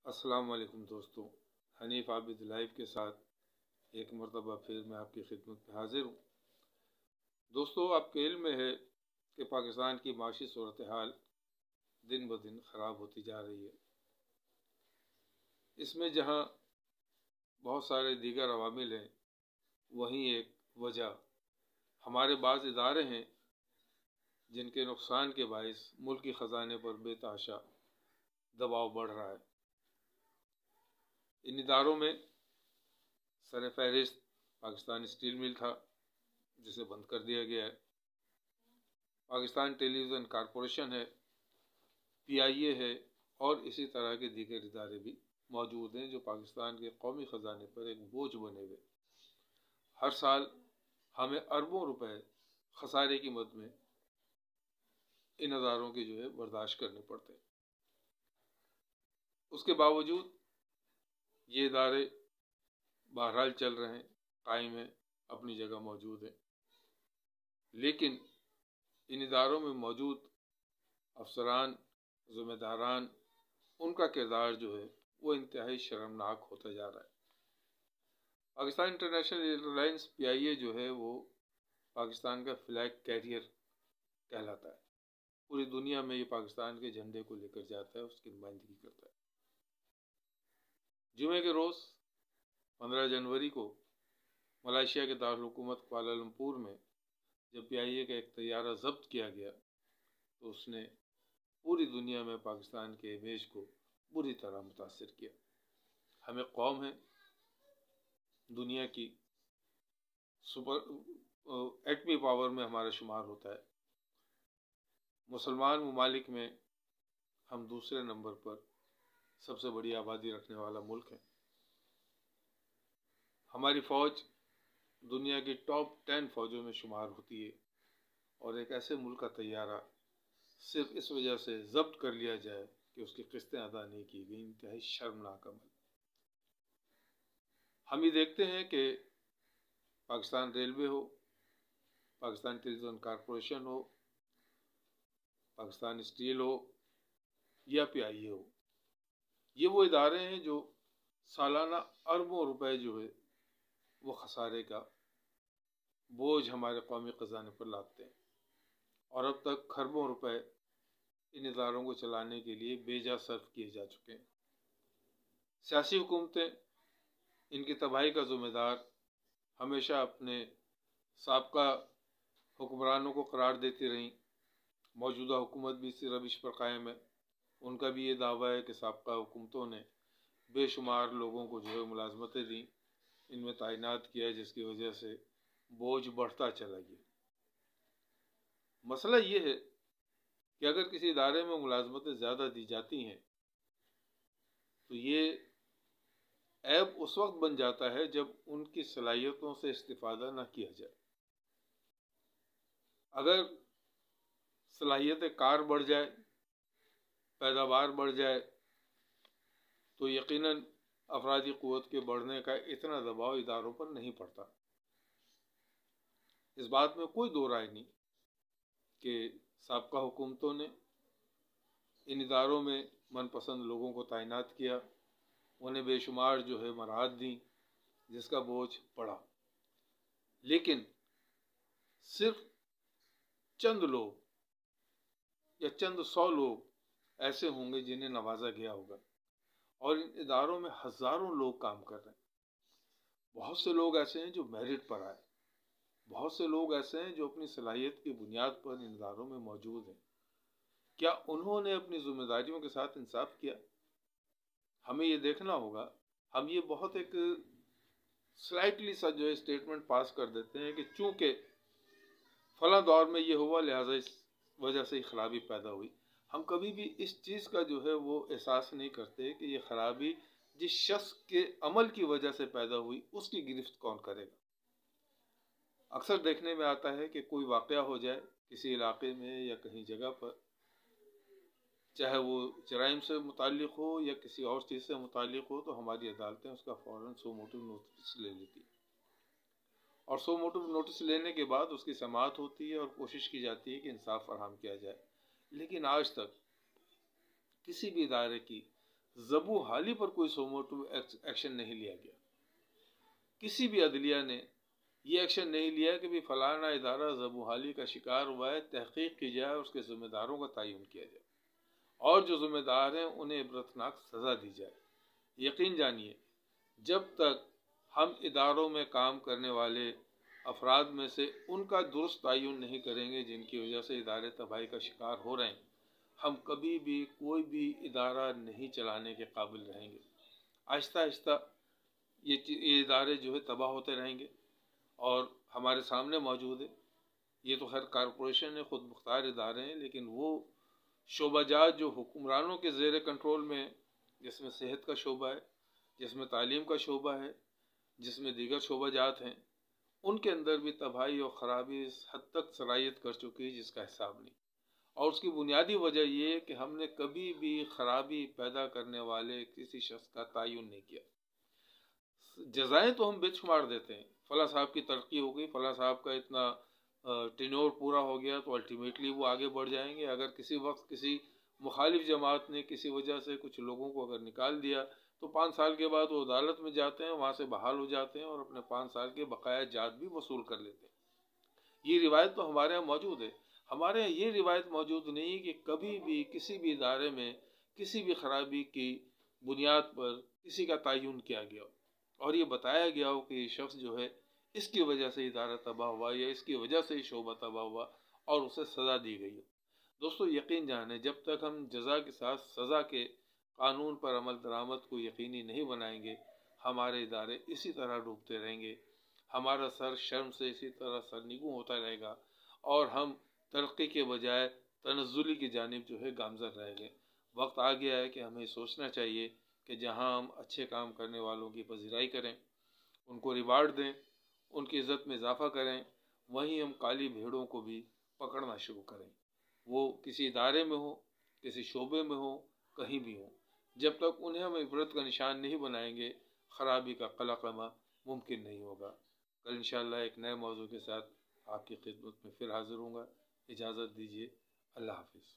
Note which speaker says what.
Speaker 1: السلام علیکم دوستو، حنیف عابد لائف کے ساتھ ایک مرتبہ پھر میں آپ کی خدمت میں حاضر ہوں۔ دوستو، آپ کے علم میں ہے کہ پاکستان کی معاشی صورتحال دن بدن خراب ہوتی جا رہی ہے۔ اس میں جہاں بہت سارے دیگر عوامل ہیں، وہیں ایک وجہ ہمارے بعض ادارے ہیں جن کے نقصان کے باعث ملکی خزانے پر بے تحاشا دباؤ بڑھ رہا ہے۔ ان اداروں میں سر فہرست پاکستان اسٹیل مل تھا، جسے بند کر دیا گیا ہے۔ پاکستان ٹیلی ویژن کارپوریشن ہے، PIA ہے، اور اسی طرح کے دیگر ادارے بھی موجود ہیں جو پاکستان کے قومی خزانے پر ایک بوجھ بنے ہوئے۔ ہر سال ہمیں اربوں روپے خسارے کی مد میں ان اداروں کے برداشت کرنے پڑتے ہیں۔ اس کے باوجود یہ ادارے بہرحال چل رہے ہیں، قائم ہیں، اپنی جگہ موجود ہیں، لیکن ان اداروں میں موجود افسران، ذمہ داران، ان کا کردار وہ انتہائی شرمناک ہوتا جا رہا ہے۔ پاکستان انٹرنیشنل ایئرلائنس PIA وہ پاکستان کا فلیگ کیریئر کہلاتا ہے۔ پوری دنیا میں یہ پاکستان کے جھنڈے کو لے کر جاتا ہے، اس کی نمائندگی کرتا ہے۔ جمعے کے روز 15 جنوری کو ملائیشیا کے دارالحکومت کوالالمپور میں جب PIA کا ایک طیارہ ضبط کیا گیا تو اس نے پوری دنیا میں پاکستان کے امیج کو بری طرح متاثر کیا۔ ہمیں قوم ہے، دنیا کی ایٹمی پاور میں ہمارا شمار ہوتا ہے۔ مسلمان ممالک میں ہم دوسرے نمبر پر سب سے بڑی آبادی رکھنے والا ملک ہے۔ ہماری فوج دنیا کی ٹاپ 10 فوجوں میں شمار ہوتی ہے، اور ایک ایسے ملک کا طیارہ صرف اس وجہ سے ضبط کر لیا جائے کہ اس کی قسطیں ادا نہیں کی گئی، انتہائی شرمناک عمل۔ ہم یہ دیکھتے ہیں کہ پاکستان ریلوے ہو، پاکستان ٹیلی ویژن کارپوریشن ہو، پاکستان اسٹیل ہو یا PIA ہو، یہ وہ ادارے ہیں جو سالانہ اربوں روپے وہ خسارے کا بوجھ ہمارے قومی خزانے پر لاتے ہیں، اور اب تک کھربوں روپے ان اداروں کو چلانے کے لیے بے جا صرف کیے جا چکے ہیں۔ سیاسی حکومتیں ان کی تباہی کا ذمہ دار ہمیشہ اپنے سابقہ حکمرانوں کو قرار دیتی رہیں۔ موجودہ حکومت بھی اسی روش پر قائم ہے۔ ان کا بھی یہ دعویٰ ہے کہ سابقہ حکومتوں نے بے شمار لوگوں کو ملازمتیں دیں، ان میں تعینات کیا، جس کی وجہ سے بوجھ بڑھتا چلا گیا۔ مسئلہ یہ ہے کہ اگر کسی ادارے میں ملازمتیں زیادہ دی جاتی ہیں تو یہ عیب اس وقت بن جاتا ہے جب ان کی صلاحیتوں سے استفادہ نہ کیا جائے۔ اگر صلاحیت کار بڑھ جائے، پیداوار بڑھ جائے، تو یقیناً افرادی قوت کے بڑھنے کا اتنا دباؤ اداروں پر نہیں پڑتا۔ اس بات میں کوئی دو رائے نہیں کہ سابقہ حکومتوں نے ان اداروں میں من پسند لوگوں کو تعینات کیا، انہیں بے شمار مراعات دیں، جس کا بوجھ پڑا، لیکن صرف چند لوگ یا چند 100 لوگ ایسے ہوں گے جنہیں نوازا گیا ہوگا، اور ان اداروں میں ہزاروں لوگ کام کر رہے ہیں۔ بہت سے لوگ ایسے ہیں جو میرٹ پر آئے، بہت سے لوگ ایسے ہیں جو اپنی صلاحیت کی بنیاد پر ان اداروں میں موجود ہیں۔ کیا انہوں نے اپنی ذمہ داریوں کے ساتھ انصاف کیا؟ ہمیں یہ دیکھنا ہوگا۔ ہم یہ بہت ایک سلائٹلی سا اسٹیٹمنٹ پاس کر دیتے ہیں کہ چونکہ فلاں دور میں یہ ہوا لہٰذا اس وجہ سے یہ خرابی پیدا ہوئی۔ ہم کبھی بھی اس چیز کا وہ احساس نہیں کرتے کہ یہ خرابی جس شخص کے عمل کی وجہ سے پیدا ہوئی اس کی گرفت کون کرے گا۔ اکثر دیکھنے میں آتا ہے کہ کوئی واقعہ ہو جائے کسی علاقے میں یا کہیں جگہ پر، چاہے وہ جرائم سے متعلق ہو یا کسی اور چیز سے متعلق ہو، تو ہماری عدالتیں اس کا فوراً سو موٹو نوٹس لے لیتی ہیں، اور سو موٹو نوٹس لینے کے بعد اس کی سماعت ہوتی ہے اور کوشش کی جاتی ہے کہ انصاف فراہم کیا جائے۔ لیکن آج تک کسی بھی ادارے کی ذبح حالی پر کوئی سوموٹو ایکشن نہیں لیا گیا. کسی بھی عدلیہ نے یہ ایکشن نہیں لیا کہ بھی فلانا ادارہ ذبح حالی کا شکار ہوا ہے، تحقیق کی جائے، اس کے ذمہ داروں کا تعین کیا جائے اور جو ذمہ دار ہیں انہیں عبرتناک سزا دی جائے. یقین جانیے جب تک ہم اداروں میں کام کرنے والے افراد میں سے ان کا درست تعین نہیں کریں گے جن کی وجہ سے ادارے تباہی کا شکار ہو رہے ہیں، ہم کبھی بھی کوئی بھی ادارہ نہیں چلانے کے قابل رہیں گے. آہستہ آہستہ یہ ادارے جو ہے تباہ ہوتے رہیں گے اور ہمارے سامنے موجود ہے. یہ تو خیر کارپوریشن ہے، خود مختار ادارے ہیں، لیکن وہ شعبہ جات جو حکمرانوں کے زیر کنٹرول میں، جس میں صحت کا شعبہ ہے، جس میں تعلیم کا شعبہ ہے، جس میں دیگر شعبہ جات ہیں، ان کے اندر بھی تباہی اور خرابی اس حد تک سرایت کر چکی ہے جس کا حساب نہیں. اور اس کی بنیادی وجہ یہ ہے کہ ہم نے کبھی بھی خرابی پیدا کرنے والے کسی شخص کا تعین نہیں کیا. جزائیں تو ہم بے شمار دیتے ہیں، فلاں صاحب کی ترقی ہو گئی، فلاں صاحب کا اتنا ٹینور پورا ہو گیا تو الٹیمیٹلی وہ آگے بڑھ جائیں گے. اگر کسی وقت کسی مخالف جماعت نے کسی وجہ سے کچھ لوگوں کو اگر نکال دیا تو 5 سال کے بعد وہ عدالت میں جاتے ہیں، وہاں سے بحال ہو جاتے ہیں اور اپنے 5 سال کے بقایا جات بھی وصول کر لیتے ہیں. یہ روایت تو ہمارے ہاں موجود ہے. ہمارے ہاں یہ روایت موجود نہیں کہ کبھی بھی کسی بھی ادارے میں کسی بھی خرابی کی بنیاد پر کسی کا تعین کیا گیا ہو اور یہ بتایا گیا ہو کہ یہ شخص جو ہے اس کی وجہ سے ادارہ تباہ ہوا یا اس کی وجہ سے شعبہ تباہ ہوا اور اسے سزا دی گئی. دوستو یقین جانیں جب تک ہم جزا کے ساتھ سزا کے قانون پر عمل درآمد کو یقینی نہیں بنائیں گے، ہمارے ادارے اسی طرح ڈوبتے رہیں گے، ہمارا سر شرم سے اسی طرح سرنگوں ہوتا رہے گا اور ہم ترقی کے بجائے تنزلی کی جانب جو ہے گامزن رہیں گے. وقت آ گیا ہے کہ ہمیں سوچنا چاہیے کہ جہاں ہم اچھے کام کرنے والوں کی پذیرائی کریں، ان کو ریوارڈ دیں، ان کی عزت میں اضافہ کریں، وہیں ہم کالی بھیڑوں کو بھی پکڑنا شروع کریں. وہ کسی ادارے میں ہو، کسی شعبے میں ہو، کہیں بھی ہو، جب تک انہیں ہم عبرت کا نشان نہیں بنائیں گے خرابی کا قلقمہ ممکن نہیں ہوگا. کل انشاءاللہ ایک نئے موضوع کے ساتھ آپ کی خدمت میں پھر حاضر ہوں گا. اجازت دیجیے. اللہ حافظ.